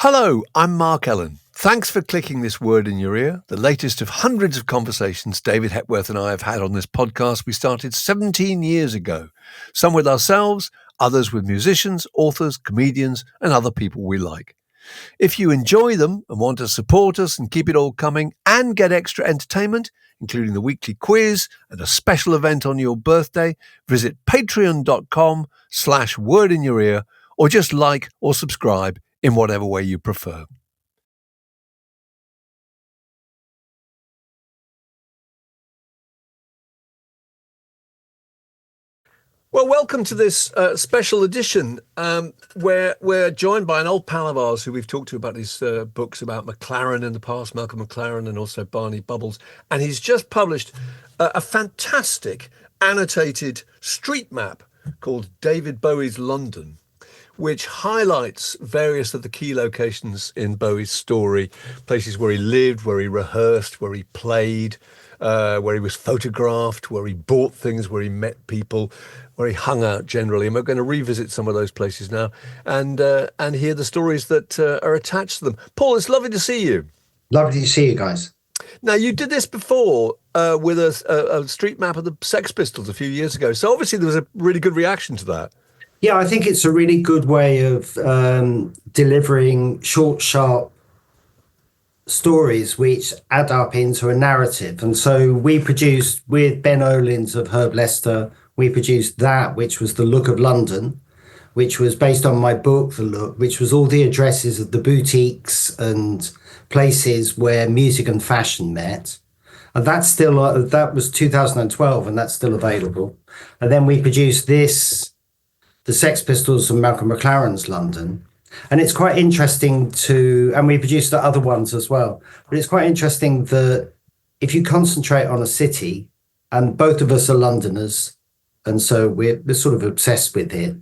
Hello, I'm Mark Ellen. Thanks for clicking this word in your ear, the latest of hundreds of conversations David Hepworth and I have had on this podcast we started 17 years ago, some with ourselves, others with musicians, authors, comedians, and other people we like. If you enjoy them and want to support us and keep it all coming and get extra entertainment, including the weekly quiz and a special event on your birthday, visit patreon.com/word in your ear or just like or subscribe in whatever way you prefer. Well, welcome to this special edition where we're joined by an old pal of ours who we've talked to about his books about McLaren in the past, Malcolm McLaren, and also Barney Bubbles. And he's just published a fantastic annotated street map called David Bowie's London, which highlights various of the key locations in Bowie's story, places where he lived, where he rehearsed, where he played, where he was photographed, where he bought things, where he met people, where he hung out generally. And we're going to revisit some of those places now and hear the stories that are attached to them. Paul, it's lovely to see you. Lovely to see you guys. Now, you did this before with a street map of the Sex Pistols a few years ago. So obviously there was a really good reaction to that. Yeah, I think it's a really good way of delivering short, sharp stories which add up into a narrative. And so we produced, with Ben Olins of Herb Lester, we produced that, which was The Look of London, which was based on my book, The Look, which was all the addresses of the boutiques and places where music and fashion met. And that's still, that was 2012, and that's still available. And then we produced this, the Sex Pistols and Malcolm McLaren's London. And it's quite interesting and we produced the other ones as well, but it's quite interesting that if you concentrate on a city, and both of us are Londoners, and so we're sort of obsessed with it,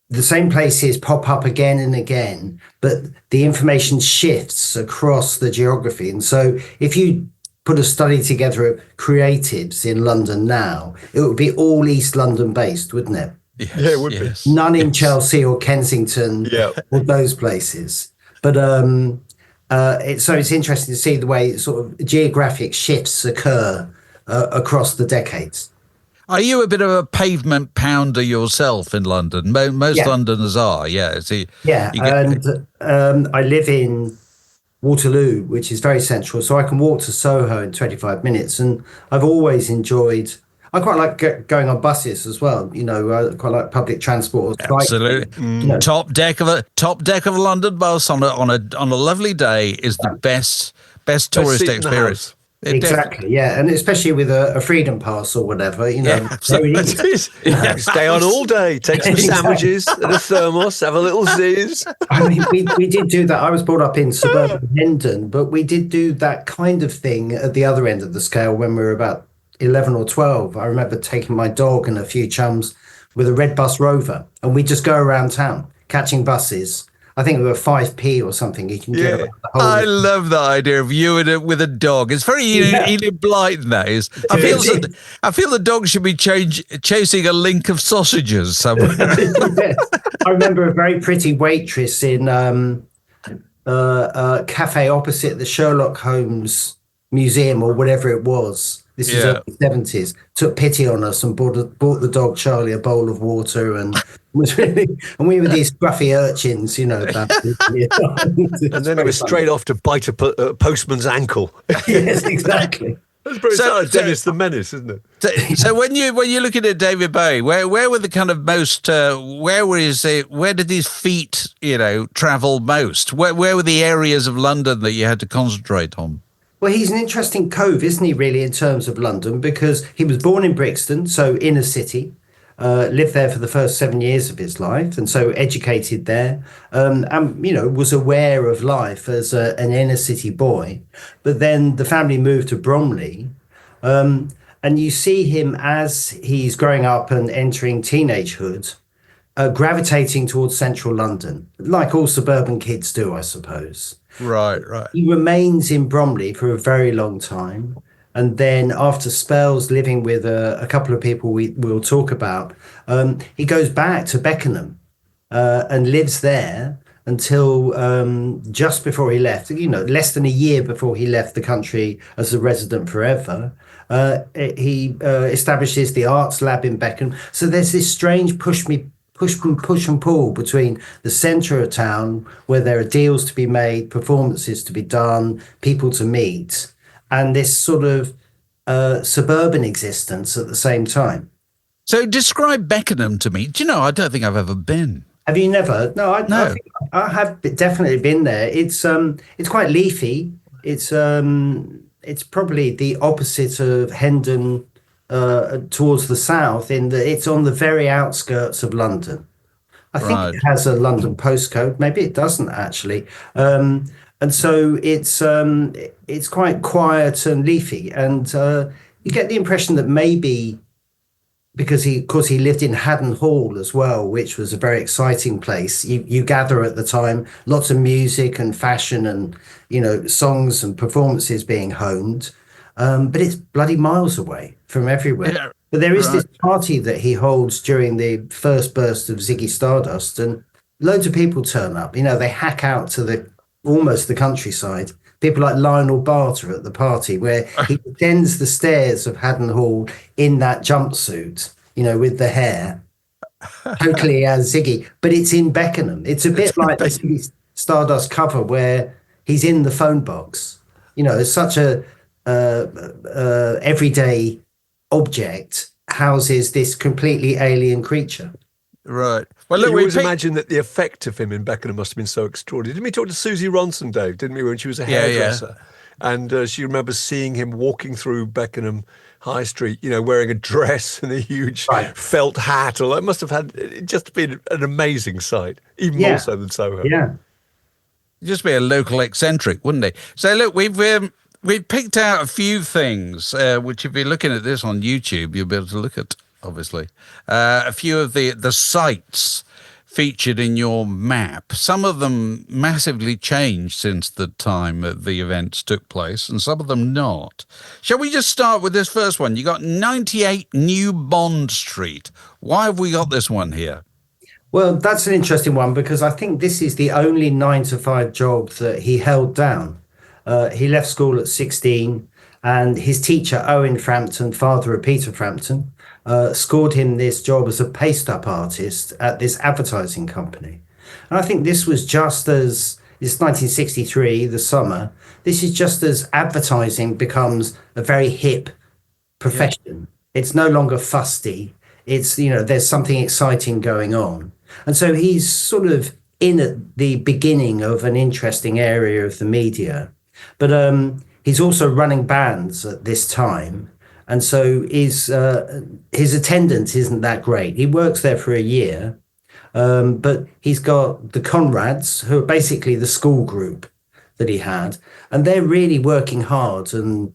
the same places pop up again and again, but the information shifts across the geography. And so if you put a study together of creatives in London now, it would be all East London based, wouldn't it? Yes, yeah, it would be. None in Chelsea or Kensington or those places. But it's interesting to see the way sort of geographic shifts occur across the decades. Are you a bit of a pavement pounder yourself in London? Most Londoners are, yeah. I live in Waterloo, which is very central, so I can walk to Soho in 25 minutes. And I've always enjoyed... I quite like going on buses as well. You know, I quite like public transport. Absolutely, you know. Top deck of a London bus on a lovely day is the best tourist experience. Exactly, yeah, and especially with a freedom pass or whatever, you know. Yeah, stay on all day, take some sandwiches and a thermos, have a little zizz. I mean, we did do that. I was brought up in suburban Hendon, but we did do that kind of thing at the other end of the scale when we were about 11 or 12. I remember taking my dog and a few chums with a red bus Rover, and we just go around town catching buses. I think we were 5p or something. You can get around the whole. I love the idea of you with a dog. It's very Enid Blyton, that is. I feel the dog should be chasing a link of sausages somewhere. Yes. I remember a very pretty waitress in a cafe opposite the Sherlock Holmes Museum or whatever it was. This is early 70s. Took pity on us and bought the dog Charlie a bowl of water, and was really. And we were these scruffy urchins, you know. And then it was straight off to bite a postman's ankle. Yes, exactly. That's pretty Dennis the Menace, isn't it? So when you're looking at David Bowie, where were the kind of most? Where did his feet, travel most? Where were the areas of London that you had to concentrate on? Well, he's an interesting cove, isn't he, really, in terms of London, because he was born in Brixton, so inner city, lived there for the first 7 years of his life, and so educated there, and, was aware of life as an inner city boy. But then the family moved to Bromley, and you see him as he's growing up and entering teenagehood, gravitating towards central London, like all suburban kids do, I suppose. Right. He remains in Bromley for a very long time. And then after spells living with a couple of people we'll talk about, he goes back to Beckenham and lives there until just before he left, less than a year before he left the country as a resident forever. He establishes the arts lab in Beckenham. So there's this strange push and pull between the centre of town, where there are deals to be made, performances to be done, people to meet, and this sort of suburban existence at the same time. So describe Beckenham to me. Do you know, I don't think I've ever been. Have you never? No, I No. think I have definitely been there. It's quite leafy. It's probably the opposite of Hendon towards the south, in that it's on the very outskirts of London. I think Right. it has a London postcode. Maybe it doesn't actually. And so it's quite quiet and leafy, and you get the impression that maybe because of course, he lived in Haddon Hall as well, which was a very exciting place. You gather at the time, lots of music and fashion and, songs and performances being honed. But it's bloody miles away from everywhere. Yeah. But there is Right. this party that he holds during the first burst of Ziggy Stardust, and loads of people turn up. They hack out to almost the countryside. People like Lionel Bart are at the party, where he descends the stairs of Haddon Hall in that jumpsuit, with the hair, totally as Ziggy. But it's in Beckenham. It's a bit like the Ziggy Stardust cover, where he's in the phone box. It's such a everyday object houses this completely alien creature. Right. Well, look, you we always picked- imagine that the effect of him in Beckenham must have been so extraordinary. Didn't we talk to Susie Ronson, Dave? Didn't we, when she was a Yeah, yeah. hairdresser? And she remembers seeing him walking through Beckenham High Street, wearing a dress and a huge Right. felt hat. Or it must have had it just been an amazing sight, even more so than Soho. Yeah. just be a local eccentric, wouldn't he? So look, we've picked out a few things, which if you're looking at this on YouTube, you'll be able to look at, obviously. A few of the sites featured in your map. Some of them massively changed since the time that the events took place, and some of them not. Shall we just start with this first one? You got 98 New Bond Street. Why have we got this one here? Well, that's an interesting one because I think this is the only 9 to 5 job that he held down. He left school at 16, and his teacher, Owen Frampton, father of Peter Frampton, scored him this job as a paste-up artist at this advertising company. And I think this was just as, it's 1963, the summer, this is just as advertising becomes a very hip profession. Yeah. It's no longer fusty. It's, there's something exciting going on. And so he's sort of in at the beginning of an interesting area of the media. But he's also running bands at this time. And so his attendance isn't that great. He works there for a year, but he's got the Conrads, who are basically the school group that he had. And they're really working hard and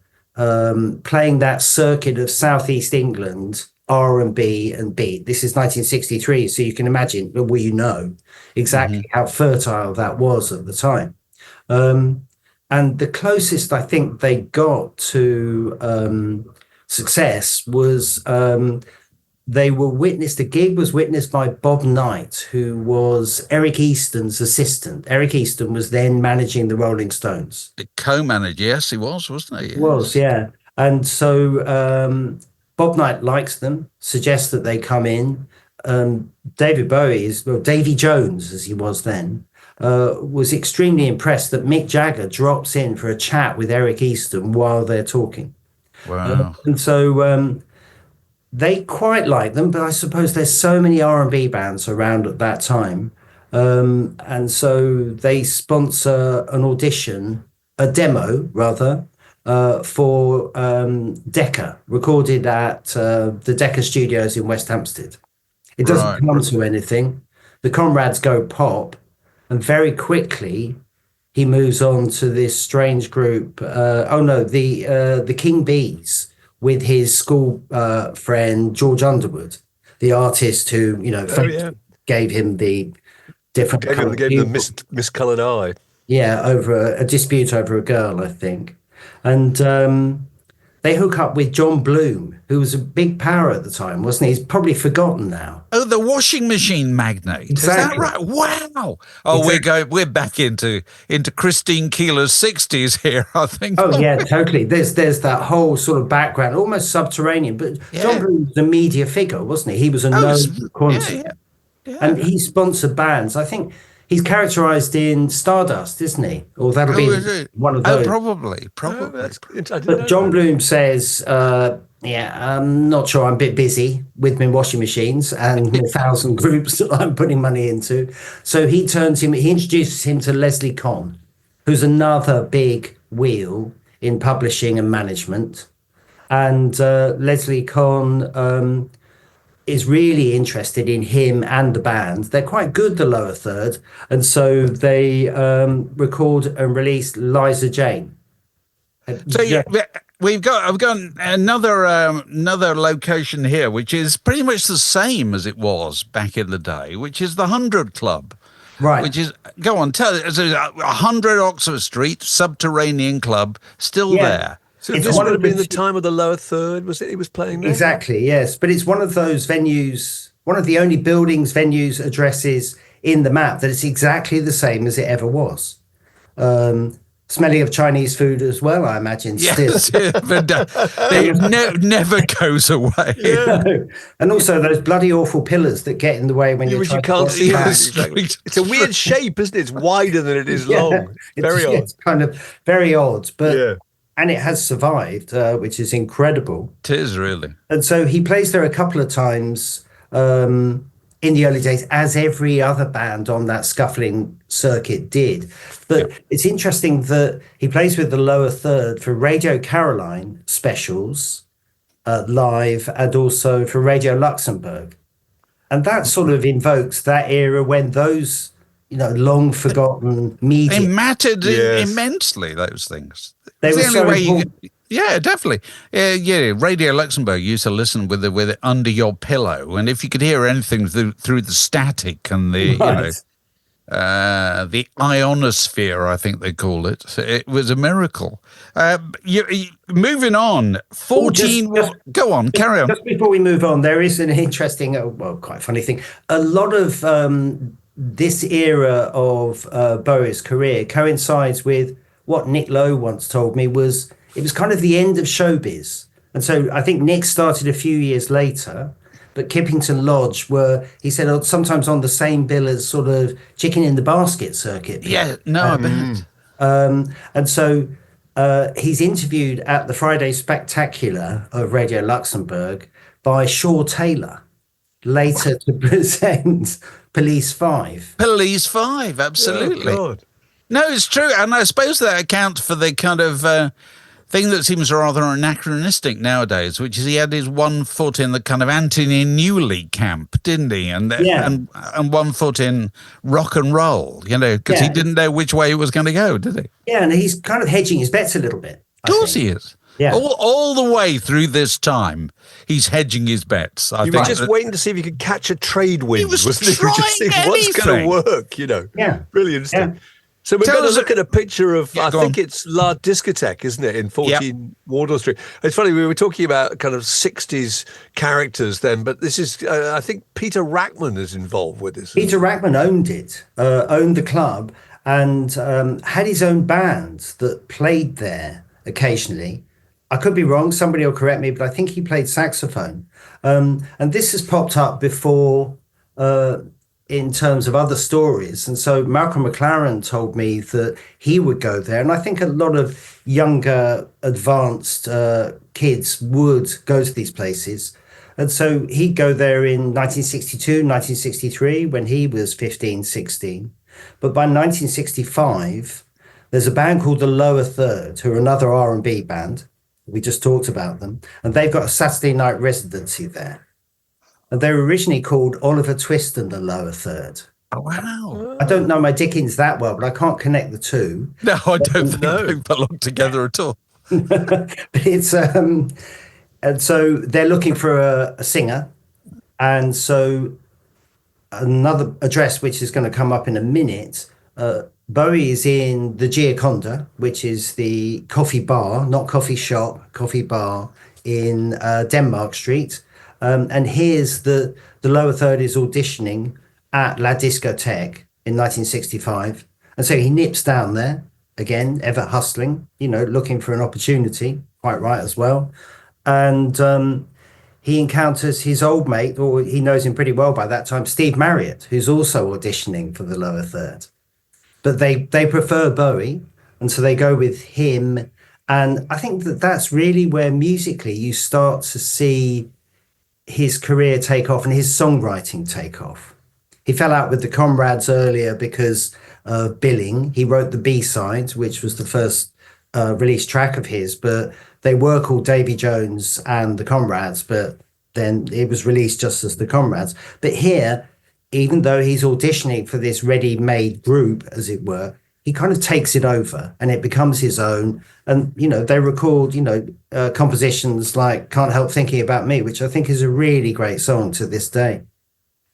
playing that circuit of Southeast England, R&B and beat. This is 1963, so you can imagine, exactly how fertile that was at the time. And the closest I think they got to success was the gig was witnessed by Bob Knight, who was Eric Easton's assistant. Eric Easton was then managing the Rolling Stones. The co-manager, yes, he was, wasn't he? Yes. He was, yeah. And so Bob Knight likes them, suggests that they come in. David Bowie Davy Jones, as he was then, was extremely impressed that Mick Jagger drops in for a chat with Eric Easton while they're talking. Wow. And so they quite like them, but I suppose there's so many R&B bands around at that time. And so they sponsor a demo rather, for Decca, recorded at the Decca Studios in West Hampstead. It doesn't come to anything. The Conrads go pop, and very quickly he moves on to this strange group. The King Bees, with his school friend George Underwood, the artist who gave him the different gave him the miscoloured eye. Yeah, over a dispute over a girl, I think. And they hook up with John Bloom, who was a big power at the time, wasn't he? He's probably forgotten now. Oh, the washing machine magnate. Exactly. Is that right? Wow. Oh, Exactly. we're back into Christine Keeler's 60s here, I think. Oh yeah, totally. There's that whole sort of background, almost subterranean. But John Yeah. Bloom was a media figure, wasn't he? He was a Oh, known quantity, yeah, yeah. and Yeah. he sponsored bands. I think he's characterized in Stardust, isn't he? Or that'll Oh, is be it? one of Oh, those. probably. Oh, that's, I didn't But know John that. Bloom says, "Yeah, I'm not sure. I'm a bit busy with my washing machines and my 1,000 groups that I'm putting money into." So he introduces him to Leslie Conn, who's another big wheel in publishing and management. And Leslie Conn is really interested in him and the band. They're quite good, the lower third. And so they record and release Liza Jane. So we've got I've got another location here, which is pretty much the same as it was back in the day, which is the 100 Club. Right. Which is, go on, tell it. 100 Oxford Street, subterranean club, still Yeah. there. So It's this one would of have been the the time of the lower third, was it? He was playing there? Exactly, yes. But it's one of those venues, one of the only buildings, venues, addresses in the map that it's exactly the same as it ever was. Smelling of Chinese food as well, I imagine, still. Yes, but it never goes away. Yeah. And also those bloody awful pillars that get in the way when you're Which trying you can't to see. walk back. Exactly. It's a weird shape, isn't it? It's wider than it is Yeah, long. Very odd. it's kind of very odd, but Yeah. and it has survived, which is incredible. It is really. And so he plays there a couple of times in the early days, as every other band on that scuffling circuit did. But it's interesting that he plays with the lower third for Radio Caroline specials live and also for Radio Luxembourg. And that sort of invokes that era when those, long forgotten They media. mattered Yes. immensely, those things. They It's were the only so way you important. yeah, definitely. Yeah. Radio Luxembourg used to listen with it under your pillow, and if you could hear anything through the static and the Right. the ionosphere, I think they call it. So it was a miracle. Moving on, 14. Go on, carry on. Just before we move on, there is an interesting, quite funny thing. A lot of this era of Bowie's career coincides with what Nick Lowe once told me was it was kind of the end of showbiz. And so I think Nick started a few years later, but Kippington Lodge were, he said, sometimes on the same bill as sort of chicken in the basket circuit. Yeah, no, I bet. And so he's interviewed at the Friday Spectacular of Radio Luxembourg by Shaw Taylor, later to present Police 5. Police 5, absolutely. Oh, God. No, it's true. And I suppose that accounts for the kind of thing that seems rather anachronistic nowadays, which is he had his one foot in the kind of Anthony Newley camp, didn't he? And and 1 foot in rock and roll, because he didn't know which way it was going to go, did he? Yeah, and he's kind of hedging his bets a little bit. Of course he is. Yeah. All the way through this time, he's hedging his bets. You were just waiting to see if you could catch a trade wind. He was wasn't it? trying Just see what's going to anything. work, Yeah. Really interesting. Yeah. So we're Tell going to us- look at a picture of, Yeah, I go think on. it's La Discotheque, isn't it, in 14 Wardour Street. It's funny, we were talking about kind of 60s characters then, but this is, I think Peter Rackman is involved with this. Peter Rackman owned it, owned the club, and had his own band that played there occasionally. I could be wrong, somebody will correct me, but I think he played saxophone. And this has popped up before in terms of other stories. And so Malcolm McLaren told me that he would go there. And I think a lot of younger, advanced kids would go to these places. And so he'd go there in 1962, 1963, when he was 15, 16. But by 1965, there's a band called the Lower Third, who are another R&B band. We just talked about them. And they've got a Saturday night residency there. And they were originally called Oliver Twist and the Lower Third. Oh, wow. I don't know my Dickens that well, but I can't connect the two. No, I don't think they belong together at all. But it's and so they're looking for a singer, and so another address which is going to come up in a minute. Bowie is in the Gioconda, which is the coffee bar, not coffee shop, coffee bar in Denmark Street. And here's the lower third is auditioning at La Discothèque in 1965. And so he nips down there again, ever hustling, looking for an opportunity, quite right as well. And he encounters his old mate, or he knows him pretty well by that time, Steve Marriott, who's also auditioning for the lower third. But they prefer Bowie, and so they go with him. And I think that's really where musically you start to see his career take off and his songwriting take off. He fell out with the Comrades earlier because of billing. He wrote the B-side, which was the first released track of his, but they were called Davy Jones and the Comrades, but then it was released just as the Comrades. But here, even though he's auditioning for this ready-made group, as it were, he kind of takes it over and it becomes his own. And, they record, compositions like Can't Help Thinking About Me, which I think is a really great song to this day.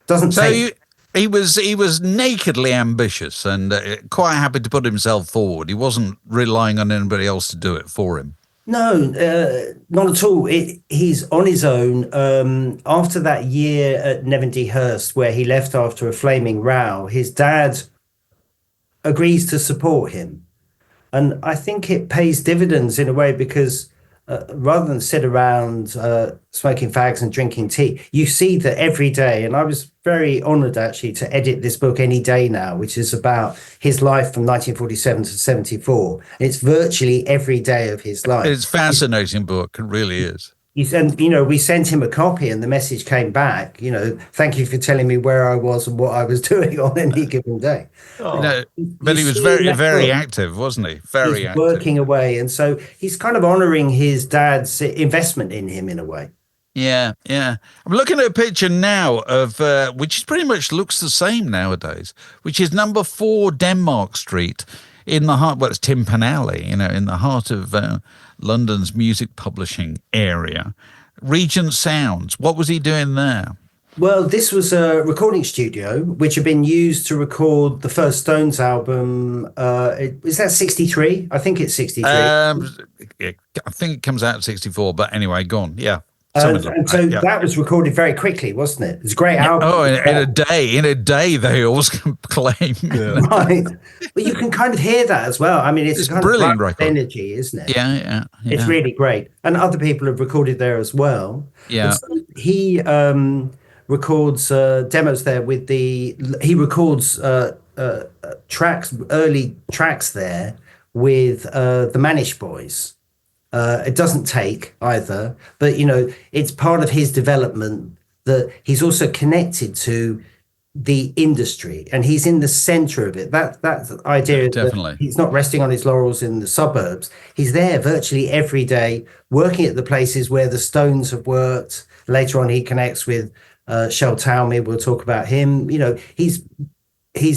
Doesn't take... He was nakedly ambitious and quite happy to put himself forward. He wasn't relying on anybody else to do it for him. No, not at all. He's on his own. After that year at Rehearsed, where he left after a flaming row, his dad agrees to support him. And I think it pays dividends in a way because rather than sit around smoking fags and drinking tea, you see that every day. And I was very honored actually to edit this book any day now, which is about his life from 1947 to 74. It's virtually every day of his life. It's a fascinating book. It really is. And, we sent him a copy and the message came back, thank you for telling me where I was and what I was doing on any given day. Oh. But he was very, very active, wasn't he? Very active. Working away. And so he's kind of honoring his dad's investment in him in a way. Yeah, yeah. I'm looking at a picture now of, which pretty much looks the same nowadays, which is number 4 Denmark Street in the heart, it's Timpan Alley, in the heart of London's music publishing area. Regent Sounds, what was he doing there? Well, this was a recording studio which had been used to record the first Stones album. Is that 63? I think it's 63. I think it comes out at 64, but anyway, go on. Yeah. And so that was recorded very quickly, wasn't it? It's a great album. Oh, in a day, they always claim. Yeah. Right. But you can kind of hear that as well. I mean, it's kind brilliant of energy, isn't it? Yeah. It's really great. And other people have recorded there as well. Yeah. So he records demos there with he records early tracks there with the Manish Boys. It doesn't take either, but it's part of his development that he's also connected to the industry and he's in the center of it. That idea that he's not resting on his laurels in the suburbs. He's there virtually every day, working at the places where the Stones have worked. Later on, he connects with Shel Talmy. We'll talk about him. He's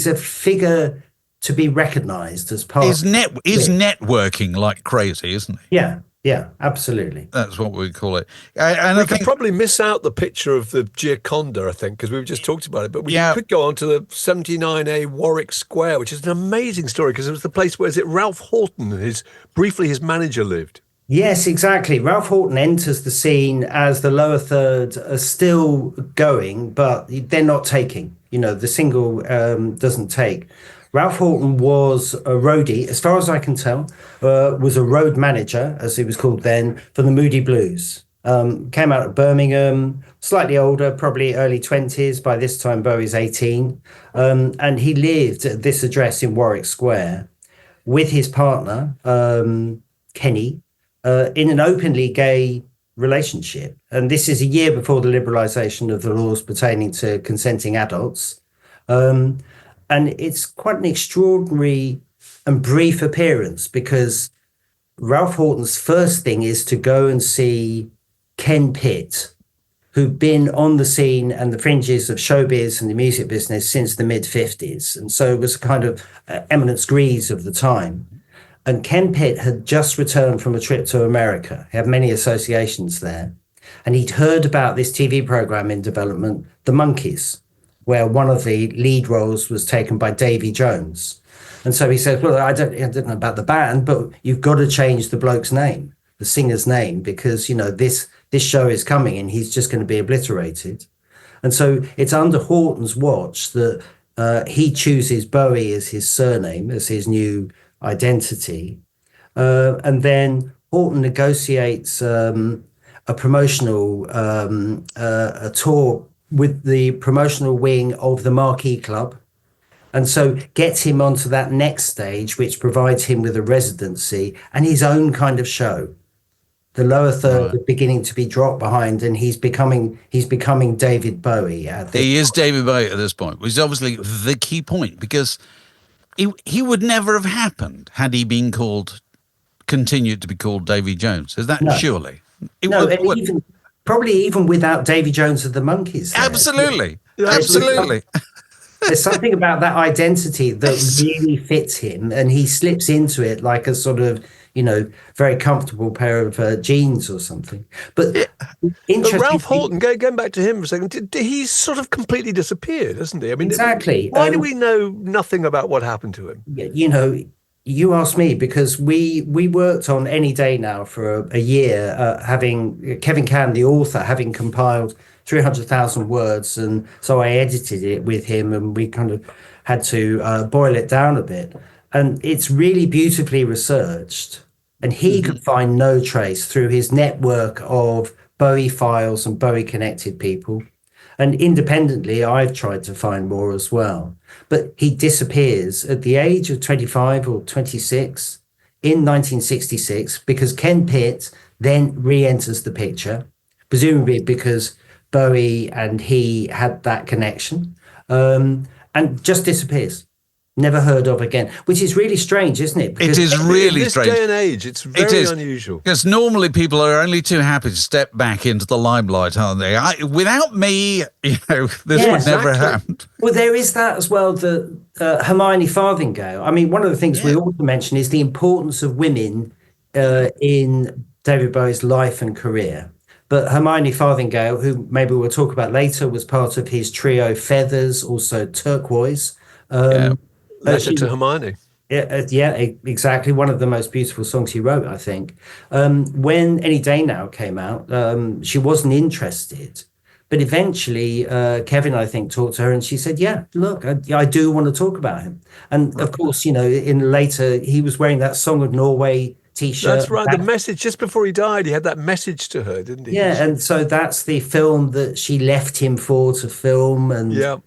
a figure to be recognized as part. He's networking like crazy, isn't he? Yeah, absolutely. That's what we call it. And I could probably miss out the picture of the Gioconda, I think, because we've just talked about it. But we could go on to the 79A Warwick Square, which is an amazing story because it was the place where Ralph Horton, briefly his manager, lived. Yes, exactly. Ralph Horton enters the scene as the lower third are still going, but they're not taking. The single doesn't take. Ralph Horton was a roadie, as far as I can tell, was a road manager, as he was called then, for the Moody Blues. Came out of Birmingham, slightly older, probably early 20s. By this time, Bowie's 18. And he lived at this address in Warwick Square with his partner, Kenny, in an openly gay relationship. And this is a year before the liberalisation of the laws pertaining to consenting adults. And it's quite an extraordinary and brief appearance because Ralph Horton's first thing is to go and see Ken Pitt, who'd been on the scene and the fringes of showbiz and the music business since the mid-50s. And so it was a kind of eminence grise of the time. And Ken Pitt had just returned from a trip to America. He had many associations there. And he'd heard about this TV program in development, The Monkees, where one of the lead roles was taken by Davy Jones. And so he said, well, I don't know about the band, but you've got to change the bloke's name, the singer's name, because, this show is coming and he's just going to be obliterated. And so it's under Horton's watch that he chooses Bowie as his surname, as his new identity. And then Horton negotiates a promotional a tour with the promotional wing of the Marquee Club. And so gets him onto that next stage, which provides him with a residency and his own kind of show. The lower third is beginning to be dropped behind, and he's becoming David Bowie. He is David Bowie at this point, which is obviously the key point, because he would never have happened had he been continued to be called Davy Jones. Is that surely? Probably even without Davy Jones of the Monkees. Absolutely. Absolutely. There's something about that identity that really fits him, and he slips into it like a sort of, very comfortable pair of jeans or something. But interesting. Ralph Horton, going back to him for a second, he's sort of completely disappeared, hasn't he? I mean, exactly. Why do we know nothing about what happened to him? You asked me because we worked on Any Day Now for a year, having Kevin Can, the author, having compiled 300,000 words. And so I edited it with him, and we kind of had to boil it down a bit. And it's really beautifully researched. And he could find no trace through his network of Bowie files and Bowie connected people. And independently, I've tried to find more as well. But he disappears at the age of 25 or 26 in 1966 because Ken Pitt then re-enters the picture, presumably because Bowie and he had that connection, and just disappears. Never heard of again, which is really strange, isn't it? Because it is really strange. In this day and age, it's very unusual. Because normally people are only too happy to step back into the limelight, aren't they? Without me, this would never happen. Well, there is that as well, the Hermione Farthingale. I mean, one of the things we also mention is the importance of women in David Bowie's life and career. But Hermione Farthingale, who maybe we'll talk about later, was part of his trio Feathers, also Turquoise. Letter to Hermione. Yeah, exactly. One of the most beautiful songs he wrote, I think. When Any Day Now came out, she wasn't interested. But eventually, Kevin, I think, talked to her and she said, yeah, look, I do want to talk about him. And of course, in later, he was wearing that Song of Norway T-shirt. That's right. The message, just before he died, he had that message to her, didn't he? Yeah, and so that's the film that she left him for to film. And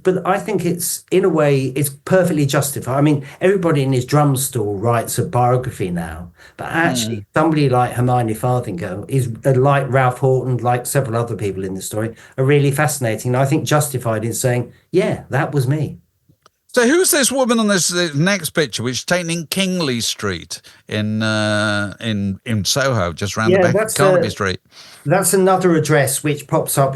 but I think it's, in a way, it's perfectly justified. I mean, everybody in his drum stall writes a biography now, but actually somebody like Hermione Farthingale is, like Ralph Horton, like several other people in the story, are really fascinating. And I think justified in saying, yeah, that was me. So who's this woman on this next picture, which is taken in Kingly Street in Soho, just round the back of Carnaby Street? That's another address which pops up.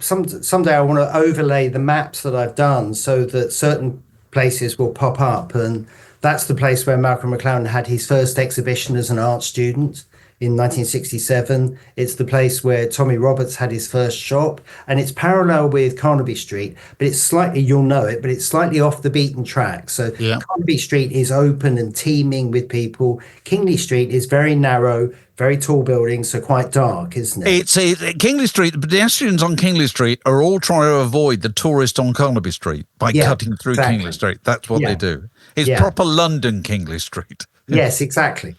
Someday I want to overlay the maps that I've done so that certain places will pop up. And that's the place where Malcolm McLaren had his first exhibition as an art student in 1967. It's the place where Tommy Roberts had his first shop, and it's parallel with Carnaby Street, but it's slightly, you'll know it, but it's slightly off the beaten track. So Carnaby Street is open and teeming with people. Kingly Street is very narrow, very tall buildings, so quite dark, isn't it? It's Kingly Street. The pedestrians on Kingly Street are all trying to avoid the tourist on Carnaby Street by cutting through Kingly Street. That's what they do. It's proper London Kingly Street. Yes, exactly.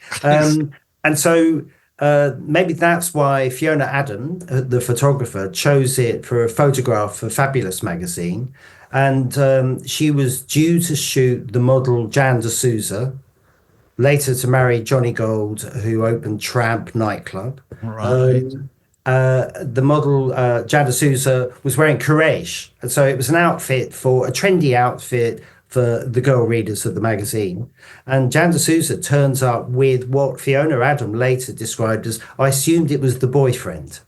And so maybe that's why Fiona Adam, the photographer, chose it for a photograph for Fabulous magazine. And she was due to shoot the model Jan de Souza, later to marry Johnny Gold, who opened Tramp nightclub. Right. The model Jan de Souza was wearing Courage. And so it was an outfit, for a trendy outfit for the girl readers of the magazine. And Jan de Souza turns up with what Fiona Adam later described as, I assumed it was the boyfriend.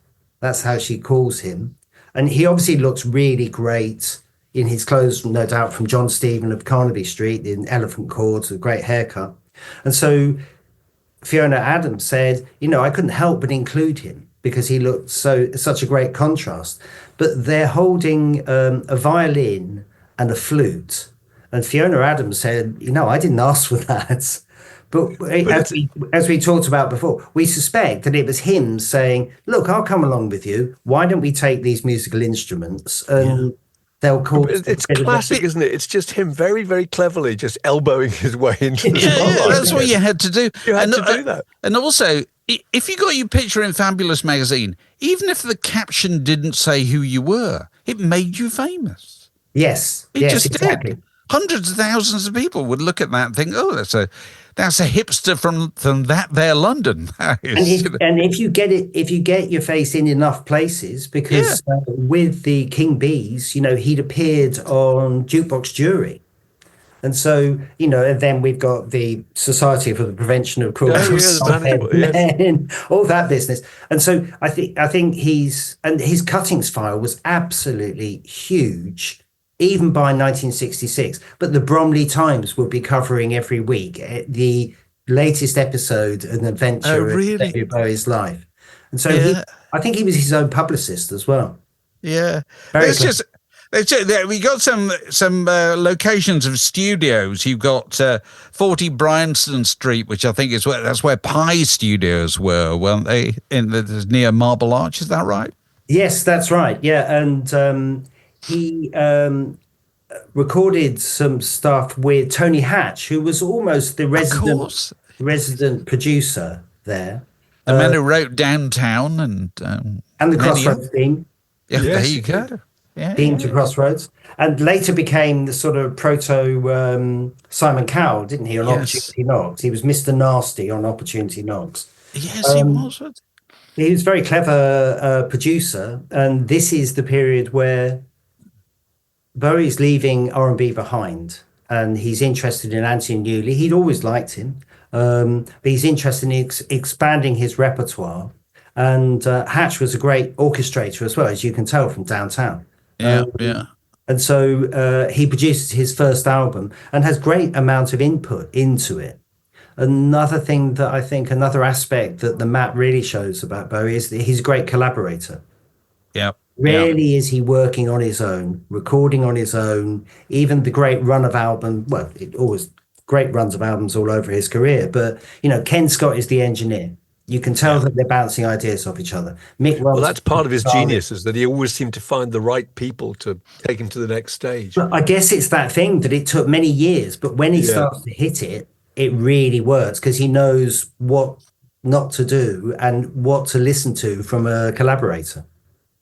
That's how she calls him. And he obviously looks really great in his clothes, no doubt from John Stephen of Carnaby Street in elephant cords, a great haircut. And so Fiona Adam said, I couldn't help but include him because he looked such a great contrast. But they're holding a violin and a flute. And Fiona Adams said, I didn't ask for that. But But it's as we talked about before, we suspect that it was him saying, look, I'll come along with you. Why don't we take these musical instruments Yeah. and they'll cause a it's bit of classic, isn't it? It's just him very, very cleverly just elbowing his way into the Yeah, spotlight that's what again. you had to do. You had and to do that. and also, if you got your picture in Fabulous magazine, even if the caption didn't say who you were, it made you famous. Yes, It yes, just did. exactly. Hundreds of thousands of people would look at that and think, "Oh, that's a hipster from that there London." That And is, if you get your face in enough places, yeah. because with the King Bees, he'd appeared on Jukebox Jury. And so, and then we've got the Society for the Prevention of Oh, Cruelty yeah, the to management, yes. Men, all that business. And so I think his cuttings file was absolutely huge, even by 1966. But the Bromley Times would be covering every week the latest episode, an Oh, adventure of really? David Bowie's life. And so Yeah. I think he was his own publicist as well. Yeah, Very there's clever. just we got some locations of studios. You've got 40 Bryanston Street, which I think is that's where Pie Studios were, weren't they? Near Marble Arch, is that right? Yes, that's right. Yeah, and he recorded some stuff with Tony Hatch, who was almost the Of course, resident producer there, the man who wrote Downtown and and the many Crossroads theme, Yeah, there Yes, you he go. did. Yeah, theme to Crossroads, and later became the sort of proto Simon Cowell, didn't he? On yes, Opportunity Knocks, he was Mr. Nasty on Opportunity Knocks. yes, he was. He was a very clever producer, and this is the period where Bowie's leaving R&B behind, and he's interested in Anthony Newley. He'd always liked him, but he's interested in expanding his repertoire. And Hatch was a great orchestrator as well, as you can tell from Downtown. Yeah, yeah. And so he produces his first album and has great amount of input into it. Another thing that I think, another aspect that the map really shows about Bowie is that he's a great collaborator. Yeah, yeah, Rarely is he working on his own, recording on his own. Even the great run of album, well, it always great runs of albums all over his career. But Ken Scott is the engineer. You can tell that they're bouncing ideas off each other. Mick Well, Ronson, that's part of his guitarist. genius, is that he always seemed to find the right people to take him to the next stage. But I guess it's that thing that it took many years, but when he Yeah. starts to hit it, it really works because he knows what not to do and what to listen to from a collaborator.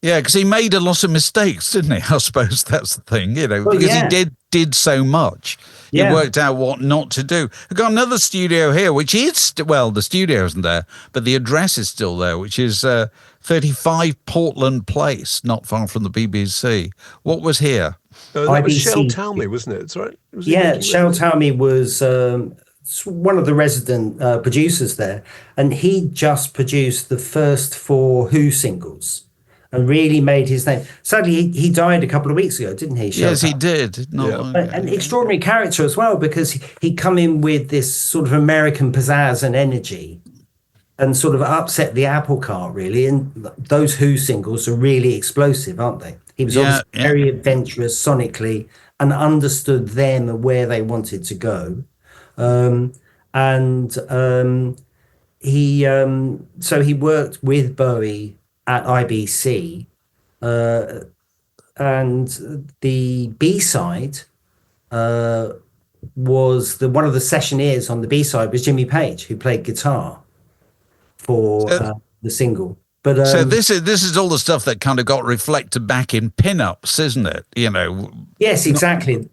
yeah. Because he made a lot of mistakes, didn't he? I suppose that's the thing, Well, because yeah. he did so much. He Yeah. worked out what not to do. I've got another studio here, which is well, the studio isn't there, but the address is still there, which is 35 Portland Place, not far from the BBC. What was here? That was IBC. Shell Talmy, wasn't it? That's right. Was he Yeah, making Shel records? Talmy was one of the resident producers there, and he just produced the first 4 Who singles and really made his name. Sadly, he died a couple of weeks ago, didn't he? Shel Yes, he Talmy? did. Not Yeah. long ago. An extraordinary character as well, because he'd come in with this sort of American pizzazz and energy and sort of upset the apple cart, really. And those Who singles are really explosive, aren't they? He was Yeah, obviously yeah. very adventurous sonically and understood them and where they wanted to go. And he worked with Bowie at IBC, and the B-side was one of the sessioneers on the B-side was Jimmy Page, who played guitar for the single. But So this is all the stuff that kind of got reflected back in pin-ups, isn't it? yes, exactly.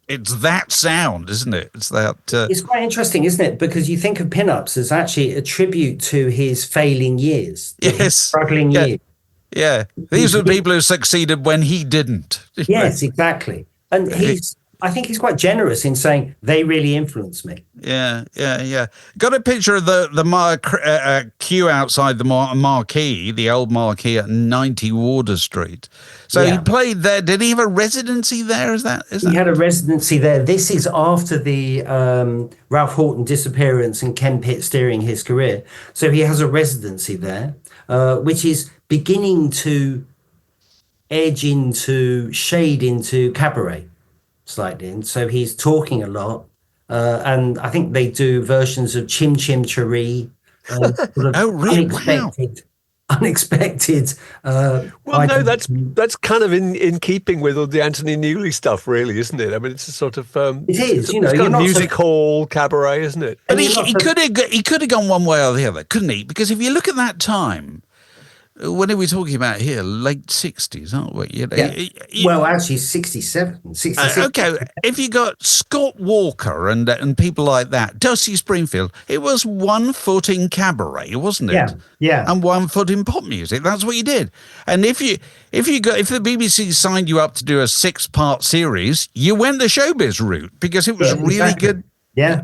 It's that sound, isn't it? It's that. It's quite interesting, isn't it? Because you think of pin-ups as actually a tribute to his failing years, his Yes. struggling Yeah. years. Yeah, these are the people who succeeded when he didn't. Yes, exactly. And I think he's quite generous in saying they really influenced me. Yeah. Got a picture of the queue outside the Marquee, the old Marquee at 90 Warder Street. So Yeah. he played there. Did he have a residency there? Is that? He had a residency there. This is after the Ralph Horton disappearance and Ken Pitt steering his career. So he has a residency there, which is beginning to shade into cabaret. slightly, and so he's talking a lot. And I think they do versions of Chim Chim Cheree, sort of Oh, wow. unexpected. Well, no, Items. that's kind of in keeping with all the Anthony Newley stuff, really, isn't it? I mean, it's a sort of It is, it's kind you're of not music hall cabaret, isn't it? But and you're not he could have gone one way or the other, couldn't he? Because if you look at that time, when are we talking about here? Late 60s, aren't we? yeah. Well, actually, 67, 66. Okay, if you got Scott Walker and people like that, Dusty Springfield, it was 1 foot in cabaret, wasn't it? Yeah, yeah. And 1 foot in pop music. That's what you did. And if the BBC signed you up to do a 6-part series, you went the showbiz route because it was really exactly. good. Yeah.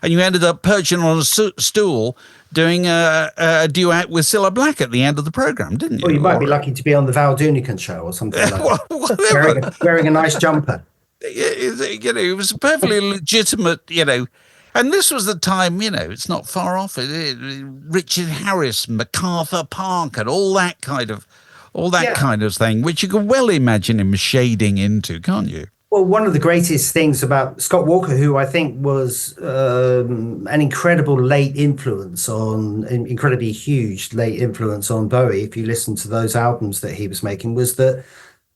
And you ended up perching on a stool doing a duet with Cilla Black at the end of the program, didn't you? Well, you might be lucky to be on the Val Doonican show or something like that. Whatever. Wearing a nice jumper. It was perfectly legitimate, and this was the time, it's not far off. Richard Harris, MacArthur Park, and all that kind of thing, which you can well imagine him shading into, can't you? Well, one of the greatest things about Scott Walker, who I think was an incredibly huge late influence on Bowie, if you listen to those albums that he was making, was that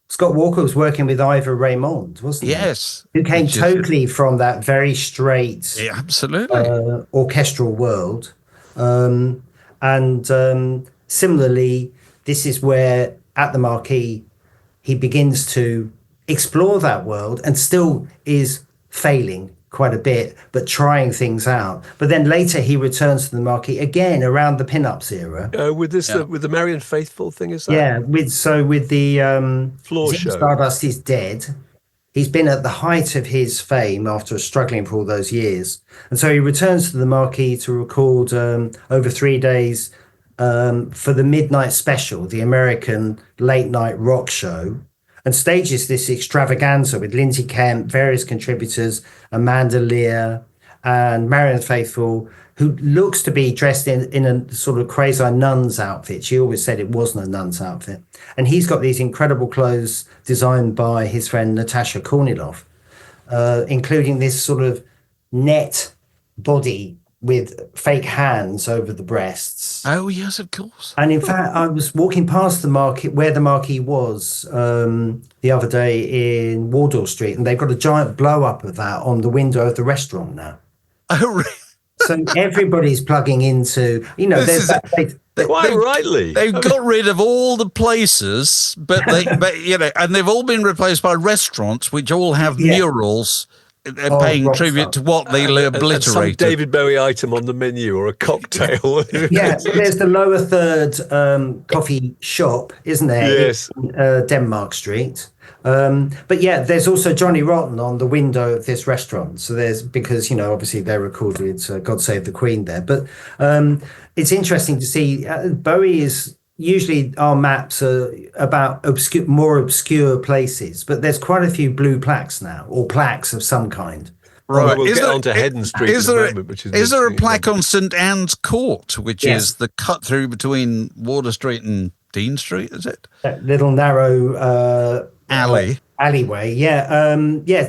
Scott Walker was working with Ivor Raymond, wasn't he? Yes. Who came totally from that very straight, absolutely, orchestral world. Similarly, this is where at the Marquee, he begins to explore that world and still is failing quite a bit, but trying things out. But then later he returns to the Marquee again around the pin-ups era. With the Marian Faithfull thing, is that? Yeah, with the Floor Ziggy show. Stardust is dead. He's been at the height of his fame after struggling for all those years. And so he returns to the Marquee to record over 3 days for the Midnight Special, the American late night rock show, and stages this extravaganza with Lindsay Kemp, various contributors, Amanda Lear, and Marian Faithfull, who looks to be dressed in a sort of quasi nun's outfit. She always said it wasn't a nun's outfit. And he's got these incredible clothes designed by his friend Natasha Korniloff, including this sort of net body with fake hands over the breasts. Oh, yes, of course. And in fact, I was walking past the market where the Marquee was the other day in Wardour Street, and they've got a giant blow up of that on the window of the restaurant now. Oh, really? So everybody's plugging into, Quite rightly. They've got rid of all the places, but and they've all been replaced by restaurants, which all have murals paying tribute to what they obliterated. Some David Bowie item on the menu or a cocktail. Yeah, there's the lower third coffee shop, isn't there? Yes. In, Denmark Street. But yeah, there's also Johnny Rotten on the window of this restaurant. So because obviously they recorded God Save the Queen there. But it's interesting to see Bowie is usually our maps are about more obscure places, but there's quite a few blue plaques now, or plaques of some kind. Right, we'll get on to Heddon Street in a moment, which is there a plaque on St Anne's Court, which is the cut through between Wardour Street and Dean Street, is it? That little narrow alleyway. Yeah,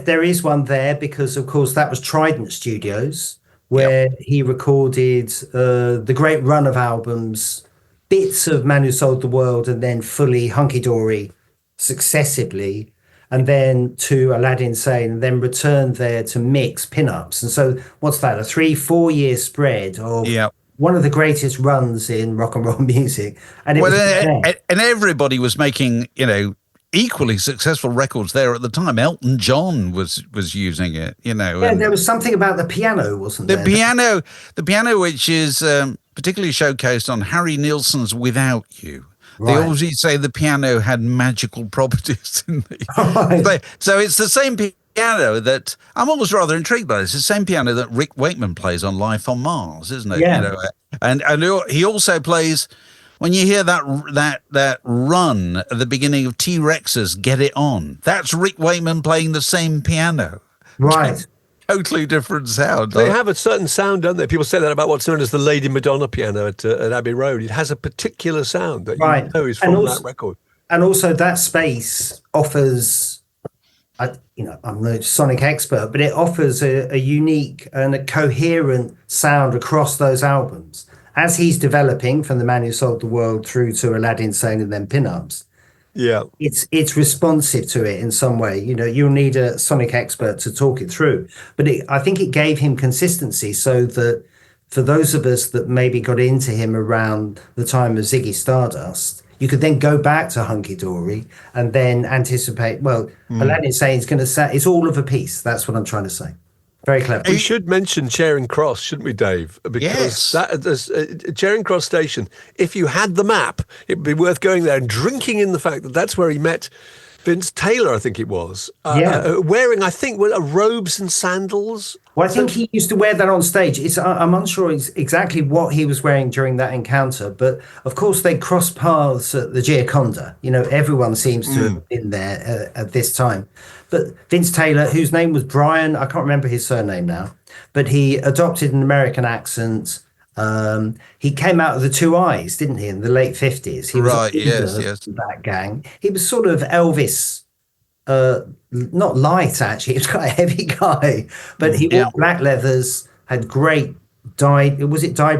there is one there because, of course, that was Trident Studios, where he recorded the great run of albums, bits of Man Who Sold the World, and then fully Hunky Dory successively, and then to Aladdin Sane, and then returned there to mix pin-ups. And so what's that, a 3-4 year spread of one of the greatest runs in rock and roll music. And everybody was making, equally successful records there at the time. Elton John was using it, and there was something about the piano, wasn't there? The piano, which is particularly showcased on Harry Nilsson's Without You. Right. They always say the piano had magical properties in it. So it's the same piano that I'm always rather intrigued by. It's the same piano that Rick Wakeman plays on Life on Mars, isn't it? Yeah. And he also plays, when you hear that run at the beginning of T-Rex's Get It On, that's Rick Wakeman playing the same piano. Right. Totally different sound. They have a certain sound, don't they? People say that about what's known as the Lady Madonna piano at Abbey Road. It has a particular sound that you know is from that record. And also that space offers I'm no sonic expert, but it offers a unique and a coherent sound across those albums. As he's developing from The Man Who Sold the World through to Aladdin Sane and then Pin-Ups, Yeah. it's responsive to it in some way. You'll need a sonic expert to talk it through, but I think it gave him consistency so that for those of us that maybe got into him around the time of Ziggy Stardust, you could then go back to Hunky Dory and then anticipate, well, Aladdin saying it's going to say it's all of a piece. That's what I'm trying to say. Very clever. We should mention Charing Cross, shouldn't we, Dave? Because Charing Cross Station, if you had the map, it'd be worth going there and drinking in the fact that that's where he met Vince Taylor, I think it was. Wearing, I think, robes and sandals. Well, I think he used to wear that on stage. I'm unsure exactly what he was wearing during that encounter, but of course they crossed paths at the Gioconda. Everyone seems to have been there at this time. But Vince Taylor, whose name was Brian, I can't remember his surname now, but he adopted an American accent. He came out of the Two Eyes, didn't he, in the late 50s? He was right, yes. That gang. He was sort of Elvis, not light, actually. He was quite a heavy guy, but he wore black leathers, had great dyed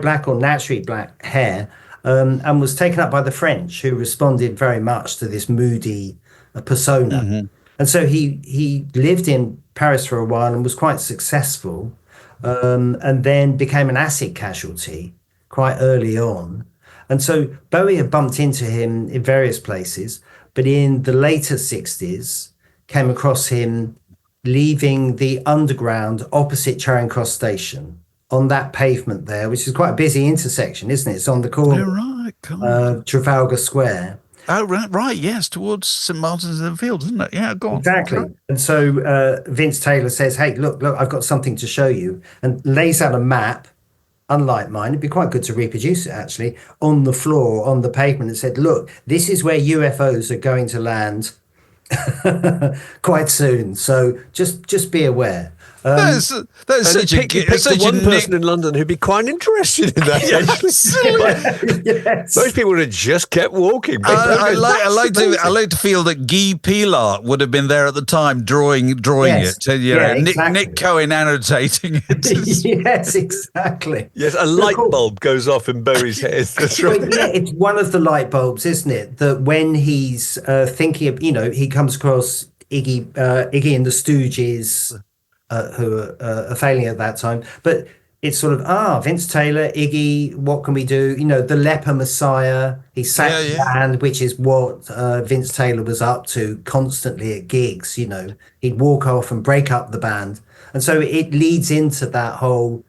black or naturally black hair, and was taken up by the French, who responded very much to this moody persona. Mm-hmm. And so he lived in Paris for a while and was quite successful, and then became an acid casualty quite early on. And so Bowie had bumped into him in various places, but in the later 60s, came across him leaving the underground opposite Charing Cross Station on that pavement there, which is quite a busy intersection, isn't it? It's on the corner of Trafalgar Square. Oh, right, yes, towards St. Martin's in the Fields, isn't it? Yeah, go on. Exactly. And so Vince Taylor says, hey, look, I've got something to show you, and lays out a map, unlike mine. It'd be quite good to reproduce it, actually, on the floor, on the pavement, and said, look, this is where UFOs are going to land quite soon. So just be aware. That's such a one person in London who'd be quite interested in that. Yes. Most people would have just kept walking. I like to feel that Guy Pilar would have been there at the time drawing it. Exactly. Nick Cohen annotating it. Yes, exactly. Yes, a light bulb goes off in Bowie's head. That's right. Yeah, it's one of the light bulbs, isn't it? That when he's thinking of, he comes across Iggy and the Stooges. Who are failing at that time, but it's sort of Vince Taylor, Iggy, what can we do? The Leper Messiah. He sang the band, which is what Vince Taylor was up to constantly at gigs. He'd walk off and break up the band, and so it leads into that whole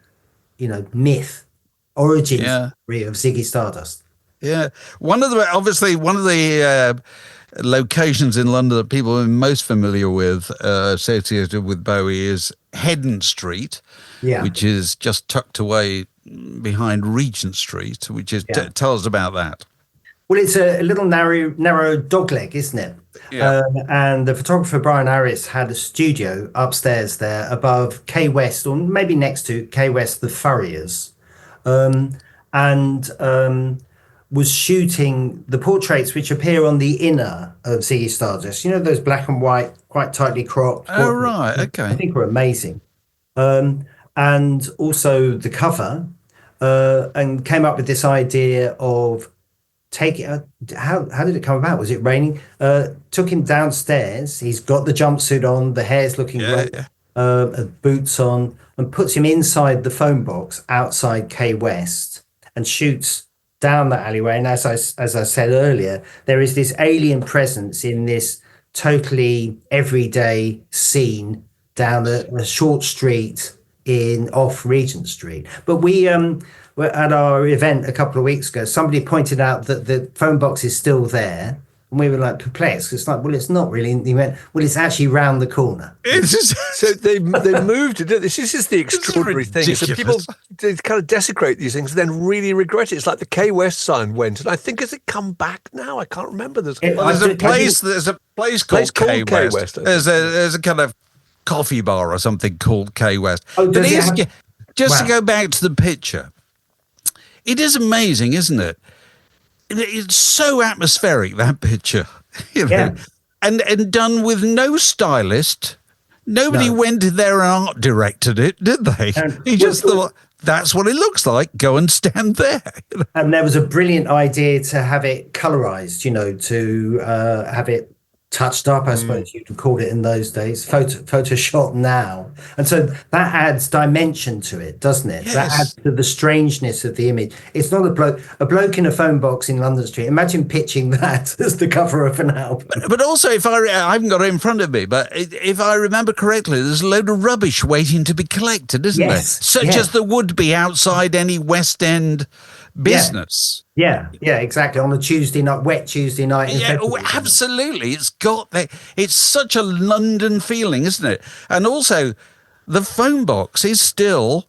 myth origin story of Ziggy Stardust. Yeah, one of the locations in London that people are most familiar with, associated with Bowie, is Heddon Street, which is just tucked away behind Regent Street, which is tell us about that. Well, it's a little narrow dogleg, isn't it? Yeah. And the photographer Brian Harris had a studio upstairs there above K West, or maybe next to K West, the Furriers, was shooting the portraits which appear on the inner of Ziggy Stardust. Those black and white, quite tightly cropped. Oh, right, okay. I think were amazing. And also the cover, and came up with this idea of how did it come about? Was it raining? Took him downstairs. He's got the jumpsuit on, the hair's looking great, boots on, and puts him inside the phone box outside K West and shoots down that alleyway. And as I said earlier, there is this alien presence in this totally everyday scene down a short street off Regent Street. But we were at our event a couple of weeks ago. Somebody pointed out that the phone box is still there. And we were like perplexed. It's like, well, it's not really. He went, well, it's actually round the corner. So they moved it. This is the extraordinary thing. So people they kind of desecrate these things, then really regret it. It's like the K West sign went, and I think has it come back now? I can't remember. There's a place called K West. There's a kind of coffee bar or something called K West. To go back to the picture, it is amazing, isn't it? It's so atmospheric, that picture. and done with no stylist. Nobody No. went there and art directed it, did they? And- He just thought, that's what it looks like. Go and stand there. And there was a brilliant idea to have it colorized, to have it touched up, I suppose you'd call it in those days, Photoshop now. And so that adds dimension to it, doesn't it? Yes. That adds to the strangeness of the image. It's not a bloke in a phone box in London Street. Imagine pitching that as the cover of an album. But also, I haven't got it in front of me, but if I remember correctly, there's a load of rubbish waiting to be collected, isn't there? Such as there would be outside any West End business. Yeah, exactly. On a Tuesday night, wet Tuesday night. In February. Absolutely. It's such a London feeling, isn't it? And also, the phone box is still,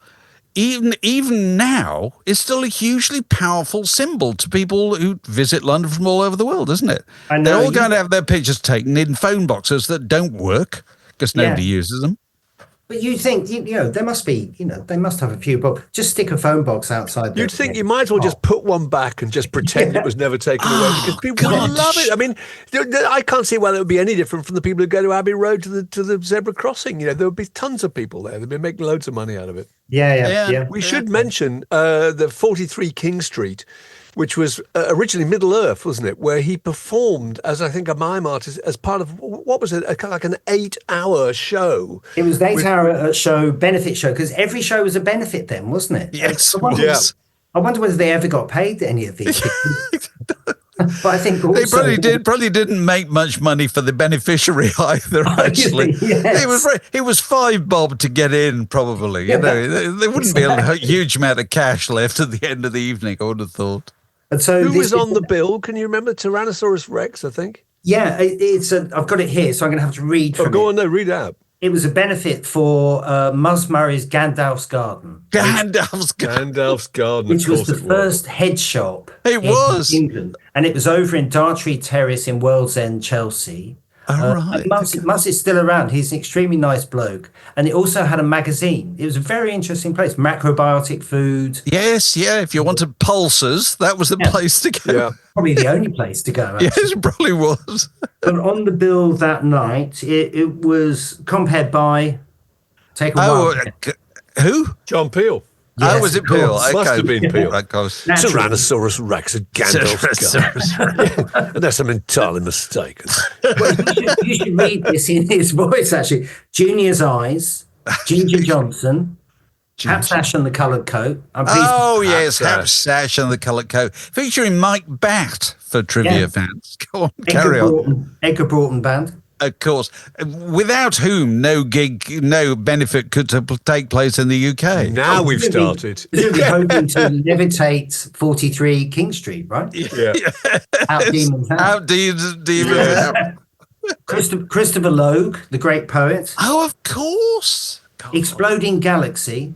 even now, is still a hugely powerful symbol to people who visit London from all over the world, isn't it? I know. They're all going to have their pictures taken in phone boxes that don't work because nobody uses them. But you think, there must be, they must have a few, but just stick a phone box outside. You'd think you might as well just put one back and just pretend it was never taken away, because people would love it. I mean, I can't see why that would be any different from the people who go to Abbey Road to the zebra crossing. There would be tons of people there. They'd be making loads of money out of it. Yeah. We should mention the 43 King Street, which was originally Middle Earth, wasn't it? Where he performed as, I think, a mime artist as part of, what was it? Kind of like an 8-hour show. It was an 8-hour show, benefit show, because every show was a benefit then, wasn't it? Yes, I wonder whether they ever got paid any of these people. But I think also, they probably didn't make much money for the beneficiary either. Actually, Yes. it was $5 bob to get in. Probably, there wouldn't be a huge amount of cash left at the end of the evening, I would have thought. And so who was on the bill? Can you remember? Tyrannosaurus Rex, I think. Yeah, I've got it here, so I'm going to have to read from go on, no, read out. It was a benefit for Mus Murray's Gandalf's Garden. Gandalf's Garden, which was the first head shop in England. And it was over in Dartry Terrace in World's End, Chelsea. Right. Mus is still around. He's an extremely nice bloke. And it also had a magazine. It was a very interesting place. Macrobiotic food. Yes, if you wanted pulses, that was the place to go. Yeah. Probably the only place to go. Actually. Yes, it probably was. But on the bill that night, it was compared by... Take a while. Who? John Peel. Yes, was it Peel? Must have been Peel. Naturally. Tyrannosaurus Rex and Gandalf's Garden. Unless I'm entirely mistaken. Well, you should read this in his voice, actually. Junior's Eyes, Ginger Johnson, Hap Sash and the Coloured Coat. Yes, Hap Sash and the Coloured Coat. Featuring Mike Batt for trivia fans. Go on, carry on. Edgar Broughton Band. Of course, without whom no benefit could take place in the UK. Now we've started. We're hoping to levitate 43 King Street, right? Yeah. Out demons out. Out demons out. Christopher Logue, the great poet. Oh, of course. Exploding Galaxy.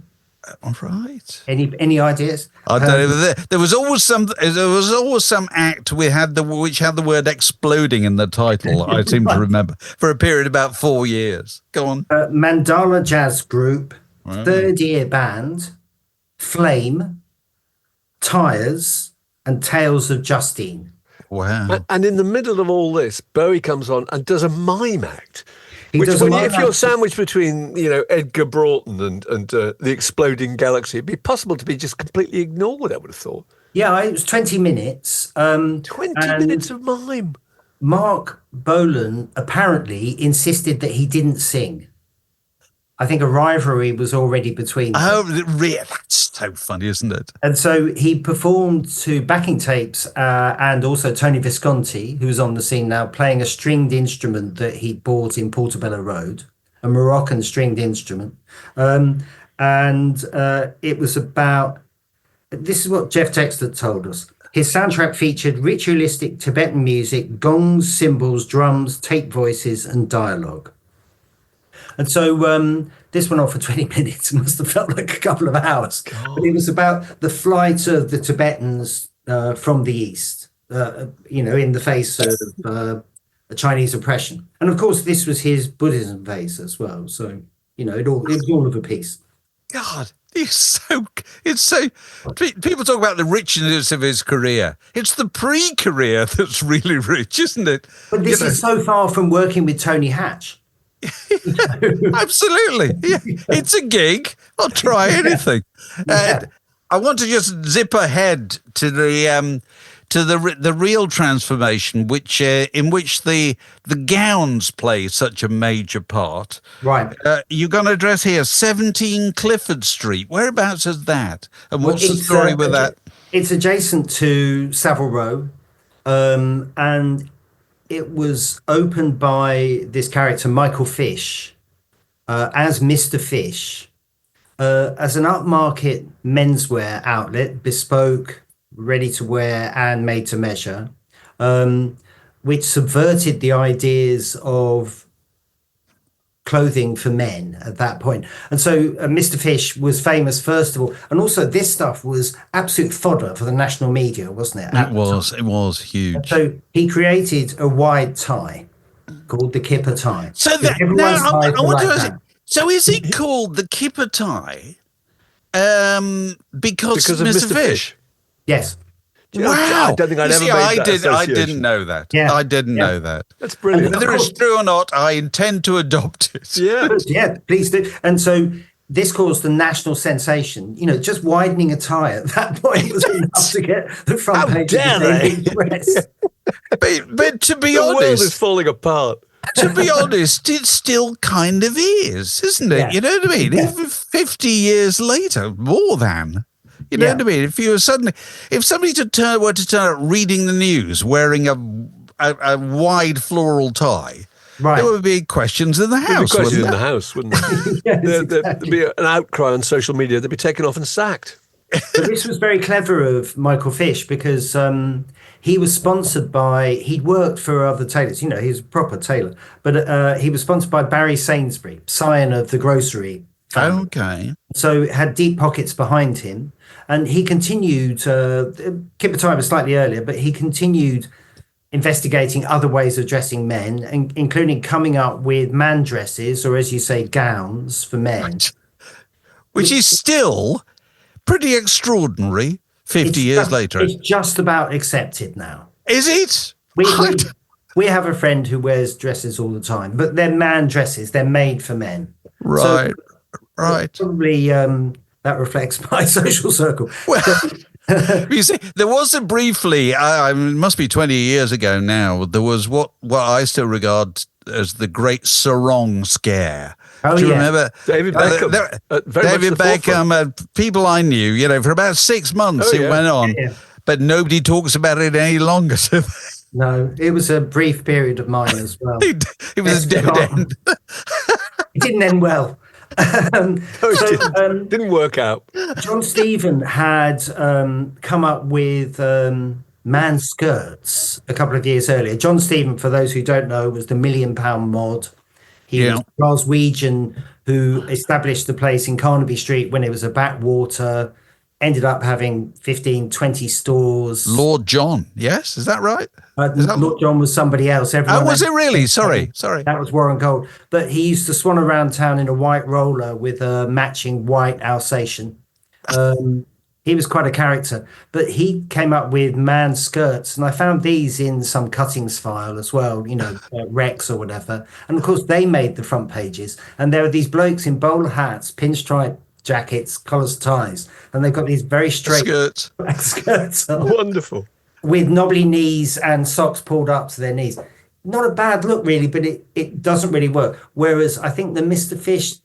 All right. Any ideas? I don't know. There was always some act which had the word exploding in the title. I seem to remember for a period of about 4 years. Go on. Mandala Jazz Group, Third Year Band, Flame, Tires, and Tales of Justine. Wow. And in the middle of all this, Bowie comes on and does a mime act. If you're sandwiched between, Edgar Broughton and the Exploding Galaxy, it'd be possible to be just completely ignored, I would have thought. Yeah, it was 20 minutes. 20 minutes of mime. Mark Bolan apparently insisted that he didn't sing. I think a rivalry was already between them. Oh, that's so funny, isn't it? And so he performed to backing tapes and also Tony Visconti, who's on the scene now, playing a stringed instrument that he bought in Portobello Road, a Moroccan stringed instrument. And it was about, this is what Jeff Texter told us. His soundtrack featured ritualistic Tibetan music, gongs, cymbals, drums, tape voices, and dialogue. And so this went on for 20 minutes. It must have felt like a couple of hours. God. But it was about the flight of the Tibetans from the East, in the face of Chinese oppression. And of course, this was his Buddhism face as well. So, it was all of a piece. God, he's so... It's so people talk about the richness of his career. It's the pre-career that's really rich, isn't it? But this is so far from working with Tony Hatch. Absolutely. Yeah. It's a gig. I'll try anything. Yeah. I want to just zip ahead to the real transformation, which in which the gowns play such a major part. Right. You're going to address here 17 Clifford Street. Whereabouts is that? And Well, what's the story with that? It's adjacent to Savile Row, and it was opened by this character, Michael Fish, as Mr. Fish, as an upmarket menswear outlet, bespoke, ready to wear, and made to measure, which subverted the ideas of clothing for men at that point. And so Mr. Fish was famous, first of all, and also this stuff was absolute fodder for the national media, wasn't it? It was huge. And so he created a wide tie called the kipper tie. So that, Everyone's now, ties I were want like to ask, that. so is it called the kipper tie because of Mr. Fish? Yes. Wow! I don't think I'd ever made that I association. didn't know that. Yeah. I didn't Yeah. know that. That's brilliant. Whether it's true or not, I intend to adopt it. Yeah. Yeah, please do. And so this caused a national sensation. You know, just widening a tie at that point was enough to get the front How page of dare the they? Daily Express. But to be The world is honest, falling apart. it still kind of is, isn't it? Yeah. You know what I mean? Yeah. Even 50 years later, more than. You know Yeah. what I mean? If somebody were to turn up reading the news wearing a wide floral tie, Right. there would be questions in the There'd be house. questions in wouldn't the there? house, wouldn't there? Yes, There'd exactly. be an outcry on social media. They'd be taken off and sacked. But this was very clever of Michael Fish because he was sponsored by, he'd worked for other tailors, you know, he's a proper tailor, but he was sponsored by Barry Sainsbury, scion of the grocery family. Okay. So had deep pockets behind him. And he continued, Kipper Tie was slightly earlier, but he continued investigating other ways of dressing men, including coming up with man dresses, or as you say, gowns for men. Which is still pretty extraordinary 50 years later. It's just about accepted now. Is it? We have a friend who wears dresses all the time, but they're man dresses. They're made for men. Right. Right. Probably that reflects my social circle. Well, you see, there was a briefly, it must be 20 years ago now, there was what I still regard as the great sarong scare. Oh, Do you yeah. remember? David Beckham. Very much David the forefront. Beckham, people I knew, you know, for about 6 months Oh, it yeah. went on, Yeah. but nobody talks about it any longer. So No, it was a brief period of mine as well. it was a dead end. It didn't end well. No, it didn't work out. John Stephen had come up with man skirts a couple of years earlier. John Stephen, for those who don't know, was the £1 Million mod. He was a Glaswegian who established the place in Carnaby Street when it was a backwater, ended up having 15, 20 stores. Lord John, yes? Is that right? Lord John was somebody else. Everyone Was else- it really? Sorry. That was Warren Gold. But he used to swan around town in a white roller with a matching white Alsatian. He was quite a character. But he came up with man skirts. And I found these in some cuttings file as well, you know, Rex or whatever. And of course, they made the front pages. And there are these blokes in bowler hats, pinstripe jackets, collars, ties. And they've got these very straight Skirts. black skirts on, Wonderful. with knobbly knees and socks pulled up to their knees. Not a bad look, really, but it doesn't really work. Whereas I think the Mr. Fish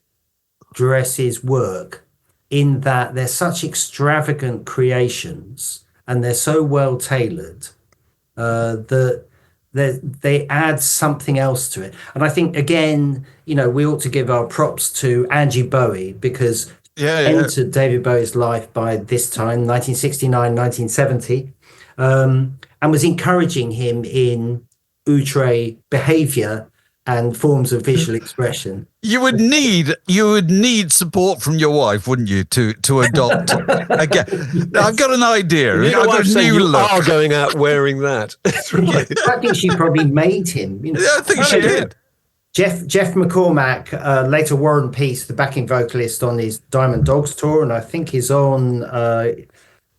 dresses work in that they're such extravagant creations and they're so well tailored that they add something else to it. And I think, again, you know, we ought to give our props to Angie Bowie because entered David Bowie's life by this time, 1969, 1970, and was encouraging him in outre behavior and forms of visual expression. You would need support from your wife, wouldn't you, to adopt again? I've got an idea. Your I've got wife a saying new you look. are going out wearing that. That's right. I think she probably made him. You know. Yeah, I think she did. Jeff McCormack, later War and Peace, the backing vocalist on his Diamond Dogs tour, and I think he's on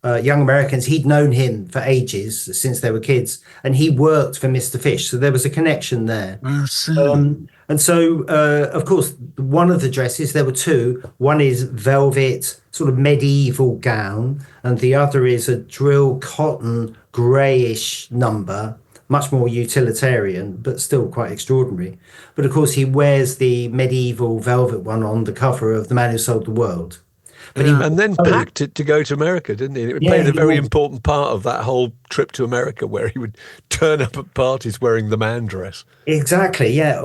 Young Americans. He'd known him for ages, since they were kids, and he worked for Mr. Fish, so there was a connection there. I see. And so, of course, one of the dresses, there were two. One is velvet, sort of medieval gown, and the other is a drill cotton greyish number, much more utilitarian, but still quite extraordinary. But of course, he wears the medieval velvet one on the cover of The Man Who Sold the World. But And then packed it to go to America, didn't he? It played a very important part of that whole trip to America, where he would turn up at parties wearing the man dress. Exactly, yeah.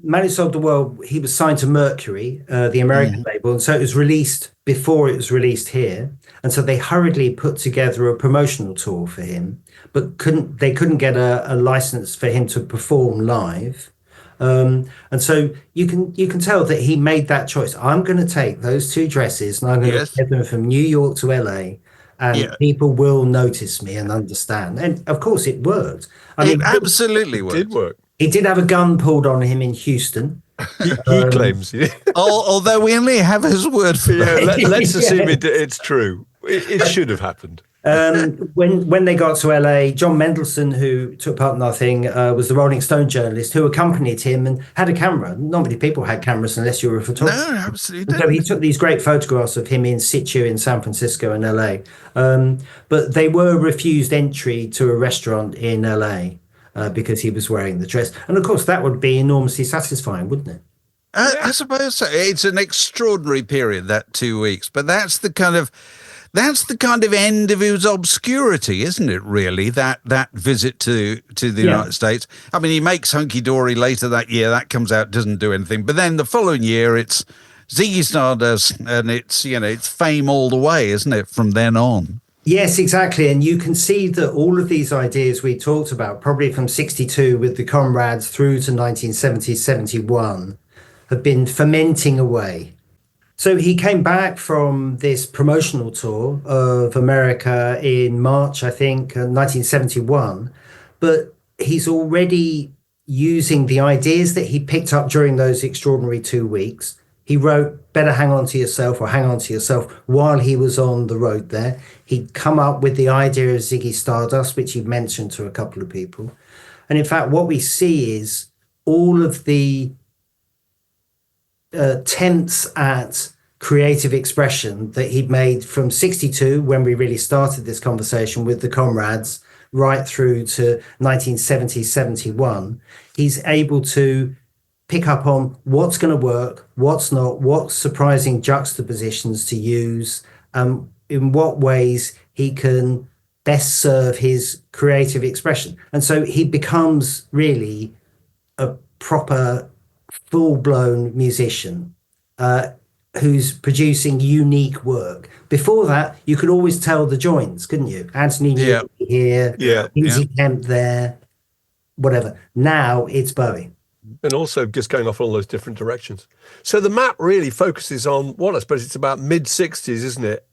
Man Who Sold the World, he was signed to Mercury, the American label, and so it was released before it was released here. And so they hurriedly put together a promotional tour for him, but they couldn't get a license for him to perform live. And so you can tell that he made that choice. I'm going to take those two dresses and I'm going to get them from New York to LA, and people will notice me and understand. And of course, it worked. I mean, absolutely worked. It did work. He did have a gun pulled on him in Houston. He claims he did. Although we only have his word for that. Let's assume it's true. It should have happened. When they got to LA, John Mendelsohn, who took part in our thing, was the Rolling Stone journalist who accompanied him and had a camera. Not many people had cameras unless you were a photographer. No, absolutely. So he took these great photographs of him in situ in San Francisco and LA. But they were refused entry to a restaurant in LA because he was wearing the dress. And of course, that would be enormously satisfying, wouldn't it? I suppose so. It's an extraordinary period, that 2 weeks, but that's the kind of end of his obscurity, isn't it, really, that visit to the United States? I mean, he makes Hunky Dory later that year. That comes out, doesn't do anything. But then the following year, it's Ziggy Stardust, and it's fame all the way, isn't it, from then on? Yes, exactly. And you can see that all of these ideas we talked about, probably from 62 with the Comrades through to 1970, 71, have been fermenting away. So he came back from this promotional tour of America in March, I think, 1971, but he's already using the ideas that he picked up during those extraordinary 2 weeks. He wrote Better Hang On to Yourself or Hang On to Yourself while he was on the road there. He'd come up with the idea of Ziggy Stardust, which he'd mentioned to a couple of people. And in fact, what we see is all of the attempts at creative expression that he'd made from 62, when we really started this conversation with the Comrades, right through to 1970, 71. He's able to pick up on what's going to work, what's not, what surprising juxtapositions to use, in what ways he can best serve his creative expression. And so he becomes really a proper full-blown musician who's producing unique work. Before that, you could always tell the joins, couldn't you? Anthony Newley here, Easy Kemp there, whatever. Now it's Bowie. And also just going off all those different directions. So the map really focuses on what I suppose it's about mid-60s, isn't it?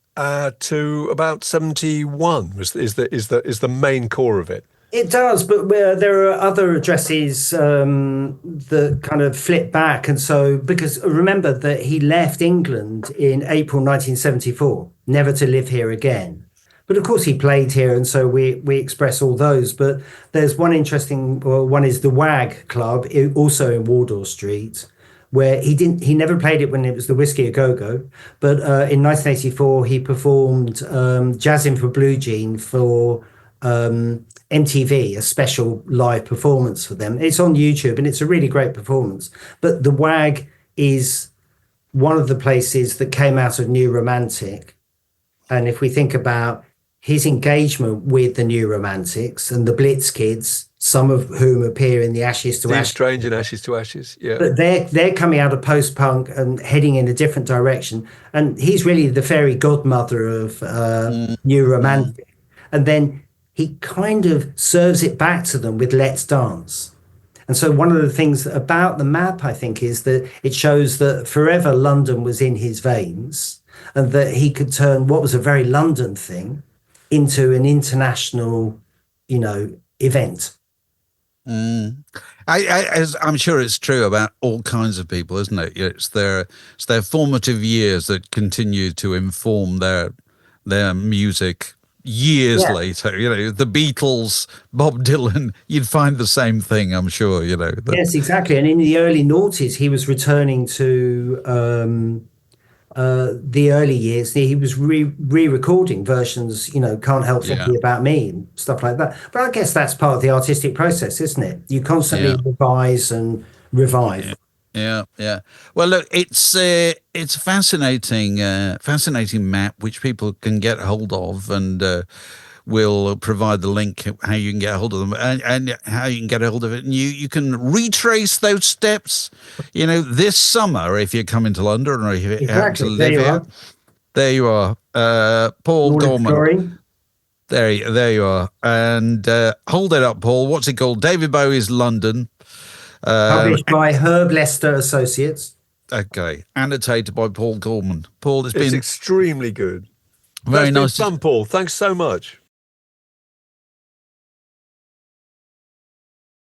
To about 71 is the main core of it. It does, but there are other addresses that kind of flip back. And so, because remember that he left England in April 1974, never to live here again. But of course he played here, and so we express all those. But there's one interesting, one is the WAG Club, also in Wardour Street, where he never played it when it was the Whiskey A Go-Go. But in 1984, he performed Jazzin' for Blue Jean for MTV, a special live performance for them. It's on YouTube and it's a really great performance. But the WAG is one of the places that came out of New Romantic. And if we think about his engagement with the New Romantics and the Blitz Kids, some of whom appear in the Ashes to Ashes. Strange and Ashes to Ashes, yeah. But they're coming out of post-punk and heading in a different direction. And he's really the fairy godmother of New Romantic. And then he kind of serves it back to them with Let's Dance. And so one of the things about the map, I think, is that it shows that forever London was in his veins and that he could turn what was a very London thing into an international, event. Mm. As I'm sure it's true about all kinds of people, isn't it? It's their formative years that continue to inform their music years Yeah. later. The Beatles, Bob Dylan, you'd find the same thing, I'm sure. That. Yes, exactly. And in the early noughties, he was returning to the early years. He was re-recording versions, Can't Help Yeah, Thinking About Me and stuff like that. But I guess that's part of the artistic process, isn't it? You constantly yeah. revise and revive. Yeah, yeah, yeah. Well, look, it's a fascinating map which people can get hold of, and we'll provide the link how you can get hold of them and how you can get hold of it, and you can retrace those steps. This summer if you're coming to London or if you happen to Exactly. There live you here, are. there you are, Paul All Gorman. exploring. There you are, and hold it up, Paul. What's it called? David Bowie's London. Published by Herb Lester Associates. Okay, annotated by Paul Gorman. Paul, it's It's been extremely good. very That's been nice. fun, Paul. Thanks so much.